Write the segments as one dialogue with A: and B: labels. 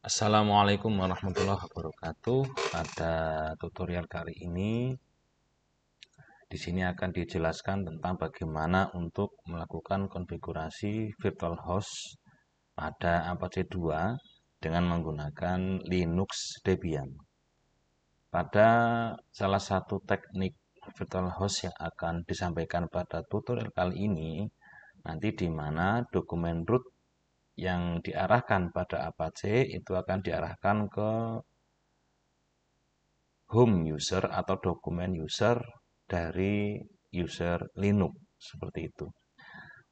A: Assalamualaikum warahmatullahi wabarakatuh. Pada tutorial kali ini, di sini akan dijelaskan tentang bagaimana untuk melakukan konfigurasi virtual host pada Apache 2 dengan menggunakan Linux Debian. Pada salah satu teknik virtual host yang akan disampaikan pada tutorial kali ini, nanti di mana dokumen root yang diarahkan pada Apache itu akan diarahkan ke home user atau dokumen user dari user Linux seperti itu.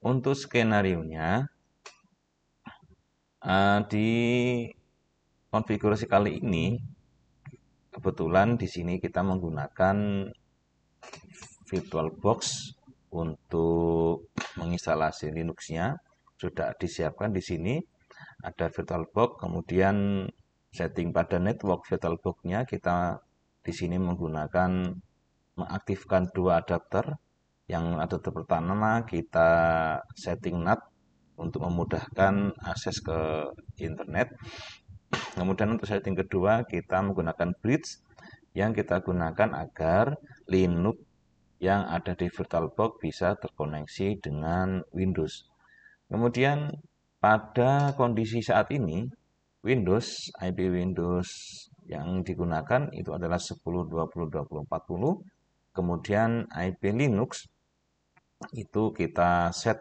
A: Untuk skenario-nya di konfigurasi kali ini kebetulan di sini kita menggunakan VirtualBox untuk menginstalasi Linux-nya. Sudah disiapkan di sini ada VirtualBox, kemudian setting pada network VirtualBox-nya kita di sini menggunakan mengaktifkan dua adapter. Yang adapter pertama kita setting NAT untuk memudahkan akses ke internet. Kemudian untuk setting kedua kita menggunakan bridge yang kita gunakan agar Linux yang ada di VirtualBox bisa terkoneksi dengan Windows. Kemudian pada kondisi saat ini Windows, IP Windows yang digunakan itu adalah 10.20.20.40. Kemudian IP Linux itu kita set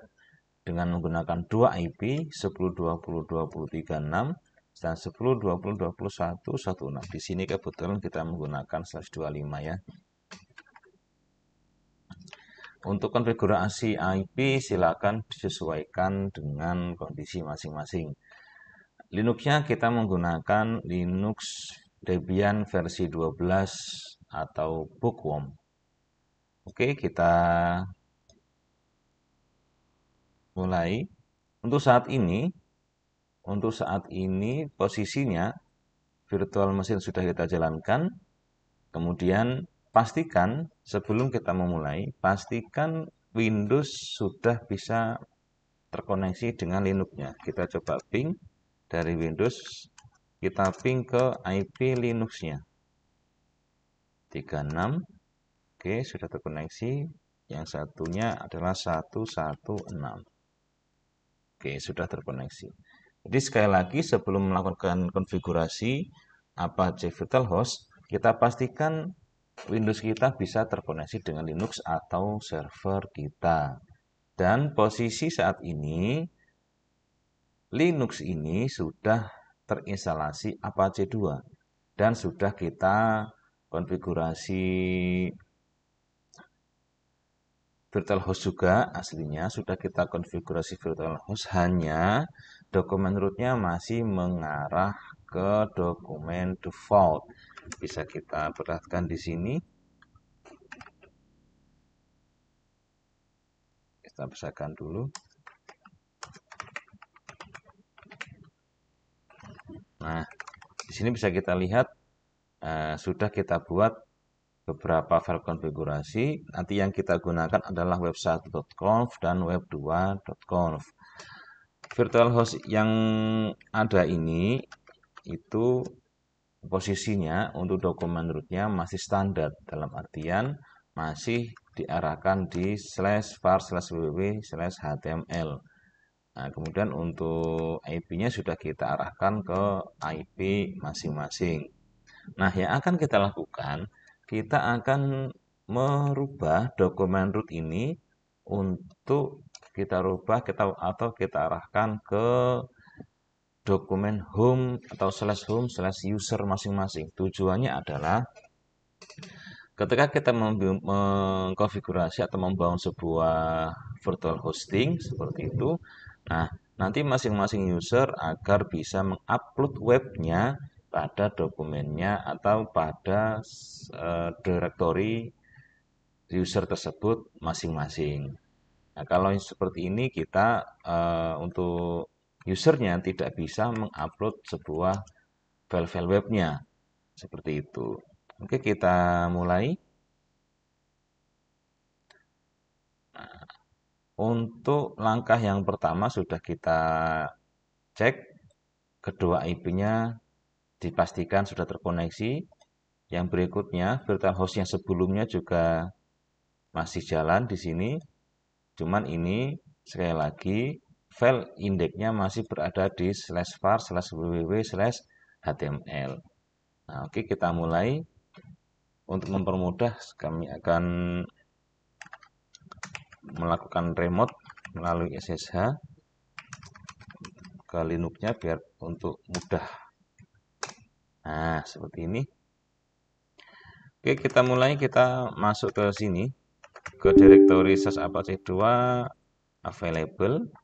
A: dengan menggunakan dua IP 10.20.20.36 dan 10.20.20.1.16. Di sini kebetulan kita menggunakan /25 ya. Untuk konfigurasi IP silakan disesuaikan dengan kondisi masing-masing. Linux-nya kita menggunakan Linux Debian versi 12 atau Bookworm. Oke, kita mulai. Untuk saat ini posisinya virtual mesin sudah kita jalankan. Kemudian pastikan sebelum kita memulai, pastikan Windows sudah bisa terkoneksi dengan Linux-nya. Kita coba ping dari Windows, kita ping ke IP Linux-nya. 36. Oke, sudah terkoneksi. Yang satunya adalah 116. Oke, sudah terkoneksi. Jadi sekali lagi sebelum melakukan konfigurasi Apache VirtualHost, kita pastikan Windows kita bisa terkoneksi dengan Linux atau server kita. Dan posisi saat ini Linux ini sudah terinstalasi Apache 2 dan sudah kita konfigurasi VirtualHost juga aslinya sudah kita konfigurasi VirtualHost, hanya dokumen rootnya masih mengarah ke dokumen default. Bisa kita perhatikan di sini. Kita besarkan dulu. Nah, di sini bisa kita lihat sudah kita buat beberapa file konfigurasi. Nanti yang kita gunakan adalah web1.conf dan web2.conf. VirtualHost yang ada ini itu posisinya untuk dokumen rootnya masih standar, dalam artian masih diarahkan di /var/www/html. Nah, kemudian untuk IP-nya sudah kita arahkan ke IP masing-masing. Nah, yang akan kita lakukan, kita akan merubah dokumen root ini untuk kita rubah atau kita arahkan ke dokumen home atau /home/user masing-masing. Tujuannya adalah ketika kita mengkonfigurasi atau membangun sebuah virtual hosting seperti itu, nah nanti masing-masing user agar bisa mengupload webnya pada dokumennya atau pada directory user tersebut masing-masing. Nah, kalau seperti ini kita untuk usernya tidak bisa mengupload sebuah file-file webnya seperti itu. Oke, kita mulai. Nah, untuk langkah yang pertama sudah kita cek kedua IP-nya dipastikan sudah terkoneksi. Yang berikutnya, virtual host yang sebelumnya juga masih jalan di sini. Cuman ini sekali lagi file indeksnya masih berada di /var/www/html. Nah, oke, kita mulai. Untuk mempermudah, kami akan melakukan remote melalui SSH ke Linux-nya biar untuk mudah. Nah, seperti ini. Oke, kita mulai, kita masuk ke sini, ke directory search Apache 2 available.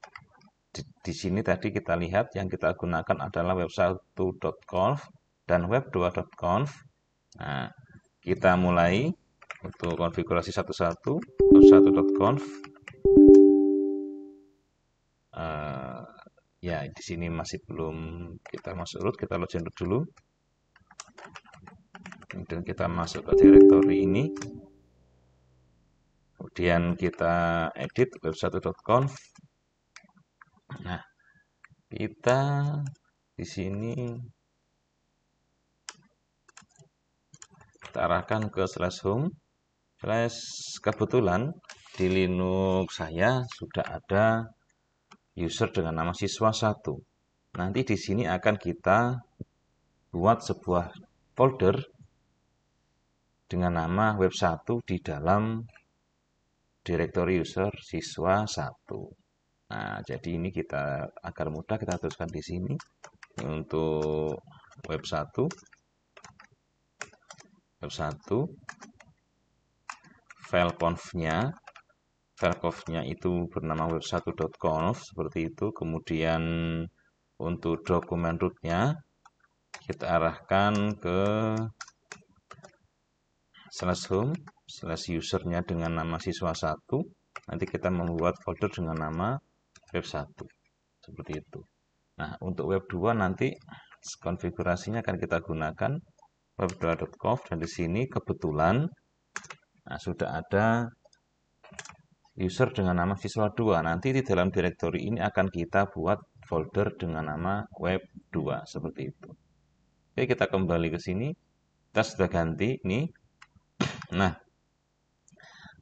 A: Di sini tadi kita lihat yang kita gunakan adalah web1.conf dan web2.conf. Nah, kita mulai untuk konfigurasi satu-satu. Web1.conf. Ya, di sini masih belum kita masuk root, kita login root dulu. Kemudian kita masuk ke directory ini. Kemudian kita edit web1.conf. Nah, kita di sini kita arahkan ke /home. Kebetulan di Linux saya sudah ada user dengan nama siswa1. Nanti di sini akan kita buat sebuah folder dengan nama web1 di dalam directory user siswa1. Nah, jadi ini kita agar mudah kita tuliskan di sini. Ini untuk web1 file conf-nya itu bernama web1.conf seperti itu. Kemudian untuk dokumen root-nya kita arahkan ke /home /usernya dengan nama siswa1. Nanti kita membuat folder dengan nama web1 seperti itu. Nah, untuk web2 nanti konfigurasinya akan kita gunakan web2.conf, dan di sini kebetulan sudah ada user dengan nama siswa2. Nanti di dalam directory ini akan kita buat folder dengan nama web2 seperti itu. Oke, kita kembali ke sini. Kita sudah ganti ini. Nah,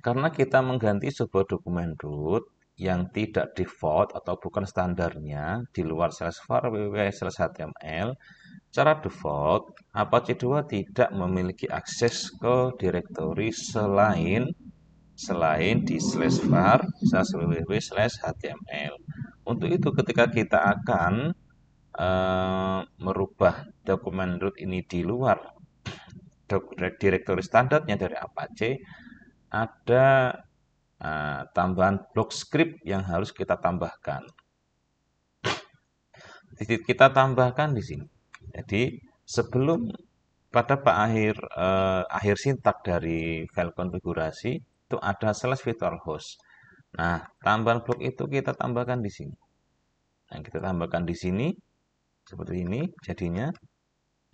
A: karena kita mengganti sebuah dokumen root yang tidak default atau bukan standarnya di luar /var www/html, secara default Apache 2 tidak memiliki akses ke directory selain di /var www/html. Untuk itu ketika kita akan merubah dokumen root ini di luar directory standarnya dari Apache, ada tambahan blok script yang harus kita tambahkan. Kita tambahkan di sini. Jadi sebelum pada akhir sintak dari file konfigurasi itu ada /virtualhost. Nah, tambahan blok itu kita tambahkan di sini. Nah, kita tambahkan di sini seperti ini jadinya.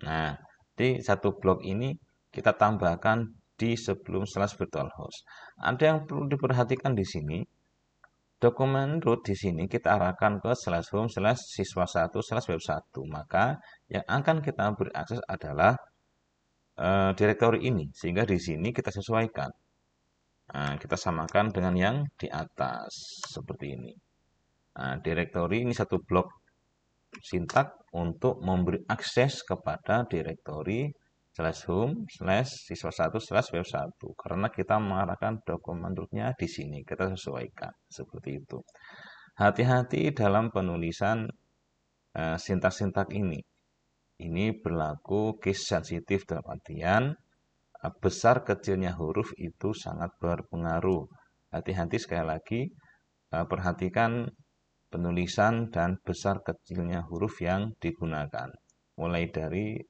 A: Nah, di satu blok ini kita tambahkan di sebelum /virtualhost. Ada yang perlu diperhatikan di sini. Dokumen root di sini kita arahkan ke /home /siswa1/web1. Maka yang akan kita beri akses adalah directory ini, sehingga di sini kita sesuaikan. Nah, kita samakan dengan yang di atas seperti ini. Nah, directory ini satu blok sintak untuk memberi akses kepada directory /home /siswa1/web1 karena kita mengarahkan dokumen rootnya di sini, kita sesuaikan seperti itu. Hati-hati dalam penulisan sintak-sintak ini. Ini berlaku case sensitif dalam artian besar kecilnya huruf itu sangat berpengaruh. Hati-hati sekali lagi, perhatikan penulisan dan besar kecilnya huruf yang digunakan. Mulai dari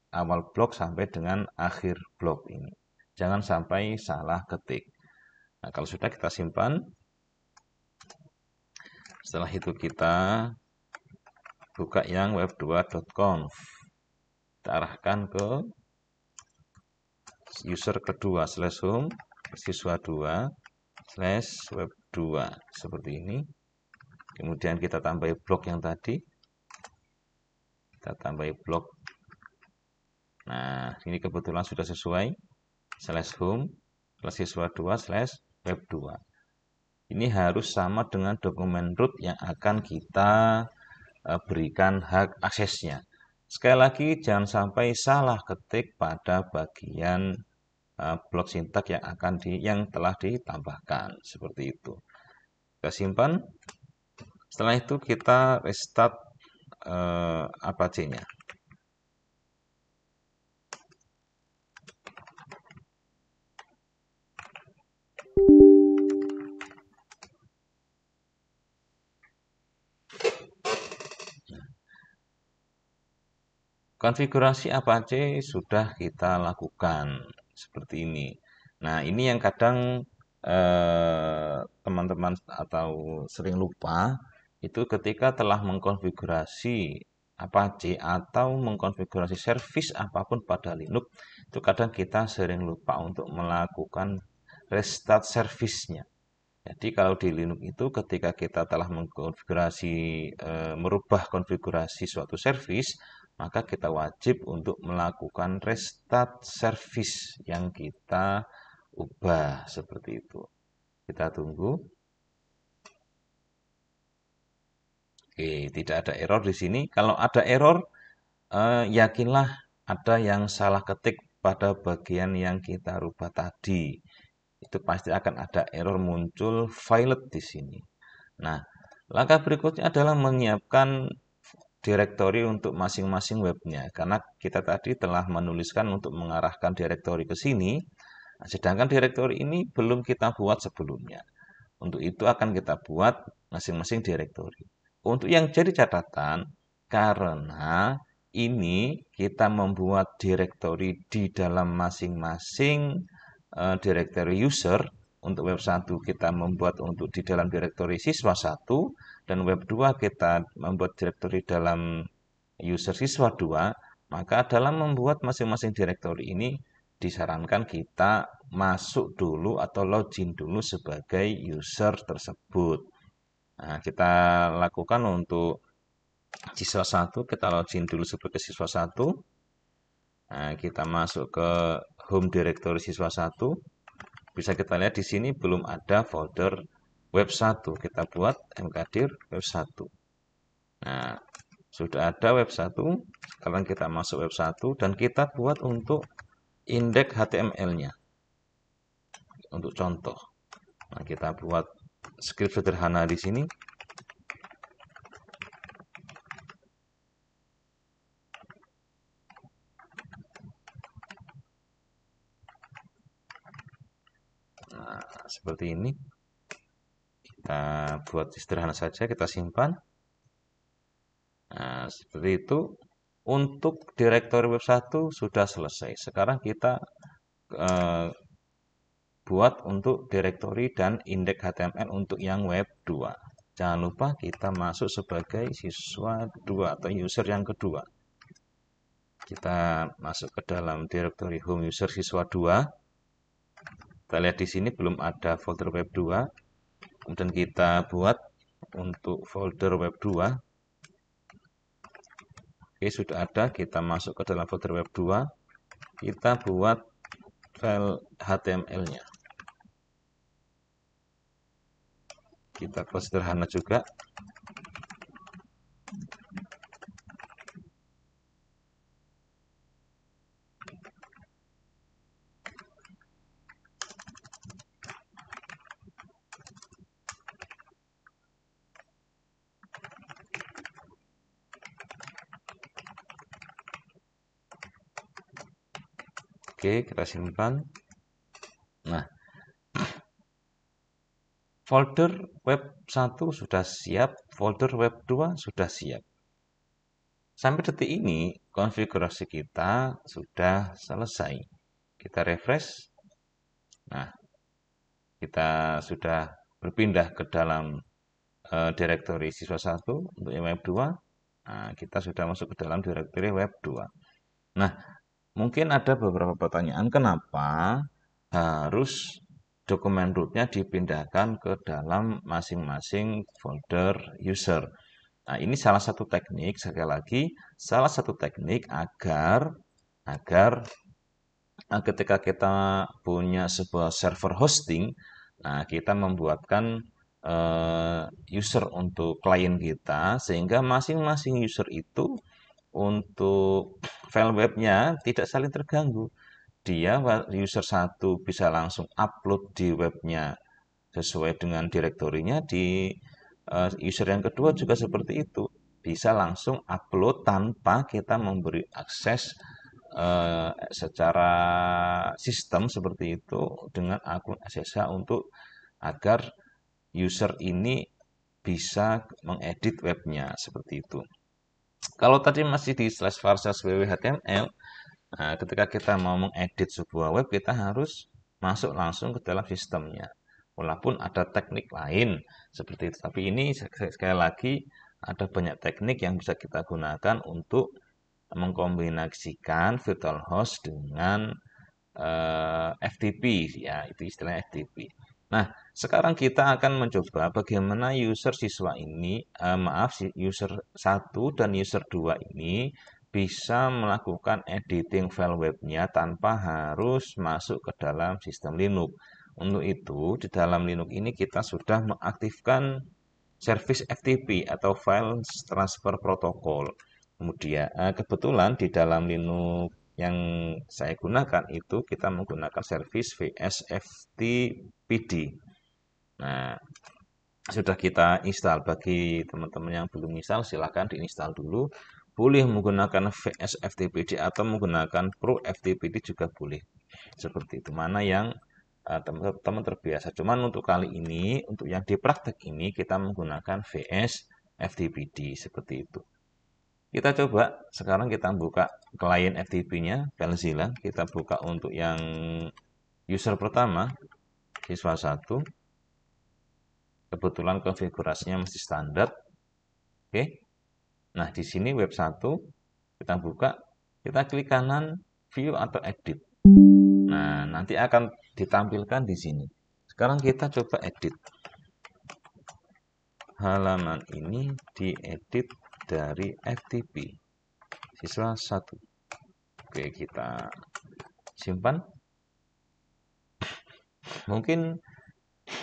A: awal blok sampai dengan akhir blok ini. Jangan sampai salah ketik. Nah, kalau sudah kita simpan. Setelah itu kita buka yang web2.conf. Kita arahkan ke user kedua /home siswa2 /web2 seperti ini. Kemudian kita tambah blok yang tadi. Kita tambahi blok. Nah, ini kebetulan sudah sesuai. /home /siswa2/web2. Ini harus sama dengan dokumen root yang akan kita berikan hak aksesnya. Sekali lagi, jangan sampai salah ketik pada bagian blok sintak yang telah ditambahkan. Seperti itu. Kita simpan. Setelah itu kita restart Apache-nya. Konfigurasi Apache sudah kita lakukan seperti ini. Nah, ini yang kadang teman-teman atau sering lupa, itu ketika telah mengkonfigurasi Apache atau mengkonfigurasi service apapun pada Linux, itu kadang kita sering lupa untuk melakukan restart service-nya. Jadi kalau di Linux itu ketika kita telah mengkonfigurasi merubah konfigurasi suatu service, maka kita wajib untuk melakukan restart service yang kita ubah seperti itu. Kita tunggu. Oke, tidak ada error di sini. Kalau ada error, yakinlah ada yang salah ketik pada bagian yang kita rubah tadi. Itu pasti akan ada error muncul violet di sini. Nah, langkah berikutnya adalah menyiapkan direktori untuk masing-masing webnya. Karena kita tadi telah menuliskan untuk mengarahkan direktori ke sini, sedangkan direktori ini belum kita buat sebelumnya. Untuk itu akan kita buat masing-masing direktori. Untuk yang jadi catatan, karena ini kita membuat direktori di dalam masing-masing direktori user. Untuk web 1 kita membuat untuk di dalam direktori siswa 1, dan web 2 kita membuat direktori dalam user siswa 2, maka dalam membuat masing-masing direktori ini disarankan kita masuk dulu atau login dulu sebagai user tersebut. Nah, kita lakukan untuk siswa 1, kita login dulu sebagai siswa 1. Nah, kita masuk ke home directory siswa 1. Bisa kita lihat di sini belum ada folder web 1. Kita buat mkdir web 1. Nah, sudah ada web 1. Sekarang kita masuk web 1 dan kita buat untuk indeks HTML-nya. Untuk contoh. Nah, kita buat script sederhana di sini. Nah, seperti ini. Kita buat sederhana saja, kita simpan. Nah, seperti itu. Untuk direktori web 1 sudah selesai. Sekarang kita buat untuk direktori dan indeks HTML untuk yang web 2. Jangan lupa kita masuk sebagai siswa 2 atau user yang kedua. Kita masuk ke dalam direktori home user siswa 2. Kita lihat di sini belum ada folder web 2. Kemudian kita buat untuk folder web 2. Oke, sudah ada. Kita masuk ke dalam folder web 2. Kita buat file HTML-nya. Kita buat sederhana juga. Oke, kita simpan. Nah, folder web 1 sudah siap, folder web 2 sudah siap. Sampai detik ini, konfigurasi kita sudah selesai. Kita refresh. Nah, kita sudah berpindah ke dalam direktori siswa 1 untuk yang web 2. Nah, kita sudah masuk ke dalam direktori web 2. Nah, mungkin ada beberapa pertanyaan, kenapa harus dokumen rootnya dipindahkan ke dalam masing-masing folder user. Nah, ini salah satu teknik, sekali lagi, salah satu teknik agar ketika kita punya sebuah server hosting, nah kita membuatkan user untuk klien kita, sehingga masing-masing user itu untuk file webnya tidak saling terganggu. Dia user satu bisa langsung upload di webnya sesuai dengan direktorinya, di user yang kedua juga seperti itu. Bisa langsung upload tanpa kita memberi akses secara sistem seperti itu dengan akun SSH untuk agar user ini bisa mengedit webnya seperti itu. Kalau tadi masih di slash var slash www.html, nah, ketika kita mau mengedit sebuah web, kita harus masuk langsung ke dalam sistemnya. Walaupun ada teknik lain seperti itu, tapi ini sekali lagi ada banyak teknik yang bisa kita gunakan untuk mengkombinasikan virtual host dengan FTP, ya itu istilahnya FTP. Nah, sekarang kita akan mencoba bagaimana user siswa ini, user 1 dan user 2 ini bisa melakukan editing file webnya tanpa harus masuk ke dalam sistem Linux. Untuk itu, di dalam Linux ini kita sudah mengaktifkan service FTP atau File Transfer Protocol. Kemudian, kebetulan di dalam Linux yang saya gunakan itu kita menggunakan service VSFTPD. Nah, sudah kita install. Bagi teman-teman yang belum install, silahkan diinstal dulu. Boleh menggunakan VSFTPD atau menggunakan Pro FTPD juga boleh. Seperti itu. Mana yang teman-teman terbiasa. Cuman untuk kali ini, untuk yang di praktek ini, kita menggunakan VS FTPD seperti itu. Kita coba, sekarang kita buka klien FTP-nya, FileZilla. Kita buka untuk yang user pertama, siswa 1. Kebetulan konfigurasinya masih standar. Oke. Nah, di sini web 1, kita buka, kita klik kanan, view atau edit. Nah, nanti akan ditampilkan di sini. Sekarang kita coba edit. Halaman ini diedit dari FTP siswa 1. Oke, kita simpan. Mungkin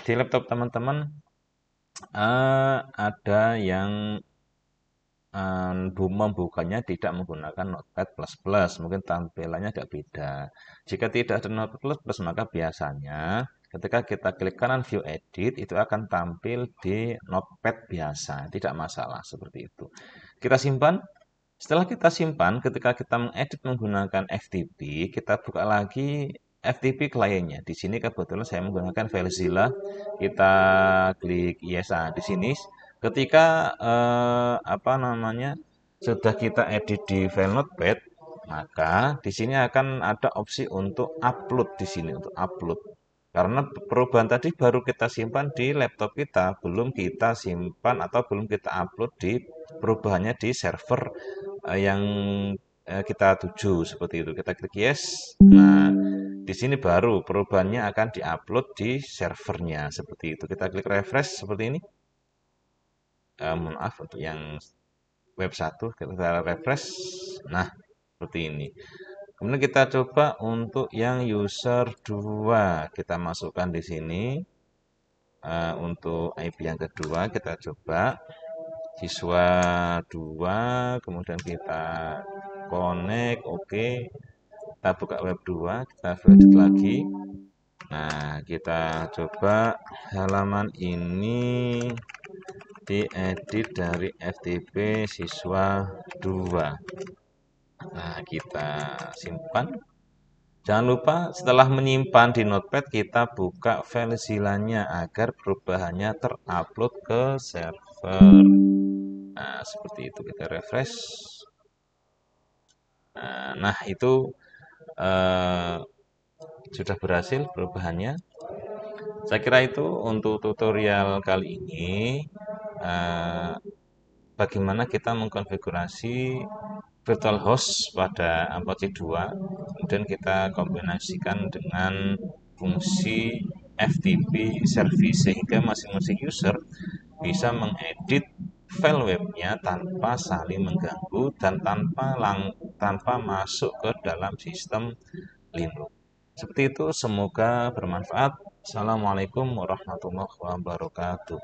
A: di laptop teman-teman ada yang membukanya tidak menggunakan Notepad++, mungkin tampilannya agak beda. Jika tidak ada Notepad++, maka biasanya ketika kita klik kanan view edit, itu akan tampil di Notepad biasa, tidak masalah seperti itu. Kita simpan. Setelah kita simpan, ketika kita mengedit menggunakan FTP, kita buka lagi FTP kliennya. Di sini kebetulan saya menggunakan FileZilla. Kita klik yes. Di sini ketika sudah kita edit di file Notepad, maka di sini akan ada opsi untuk upload di sini untuk upload. Karena perubahan tadi baru kita simpan di laptop kita, belum kita simpan atau belum kita upload di perubahannya di server yang kita tuju seperti itu. Kita klik yes. Nah, di sini baru perubahannya akan diupload di servernya seperti itu. Kita klik refresh seperti ini. Maaf untuk yang web 1 kita refresh. Nah, seperti ini. Kemudian kita coba untuk yang user 2. Kita masukkan di sini. Untuk IP yang kedua kita coba siswa 2, kemudian kita connect, oke. Kita buka web 2, kita edit lagi. Nah, kita coba halaman ini diedit dari FTP siswa 2. Nah, kita simpan. Jangan lupa setelah menyimpan di Notepad, kita buka FileZilla-nya agar perubahannya terupload ke server. Nah, seperti itu. Kita refresh. Nah, itu sudah berhasil perubahannya. Saya kira itu untuk tutorial kali ini. Bagaimana kita mengkonfigurasi virtual host pada Apache 2, kemudian kita kombinasikan dengan fungsi FTP service sehingga masing-masing user bisa mengedit file webnya tanpa saling mengganggu dan tanpa masuk ke dalam sistem Linux. Seperti itu, semoga bermanfaat. Assalamualaikum warahmatullahi wabarakatuh.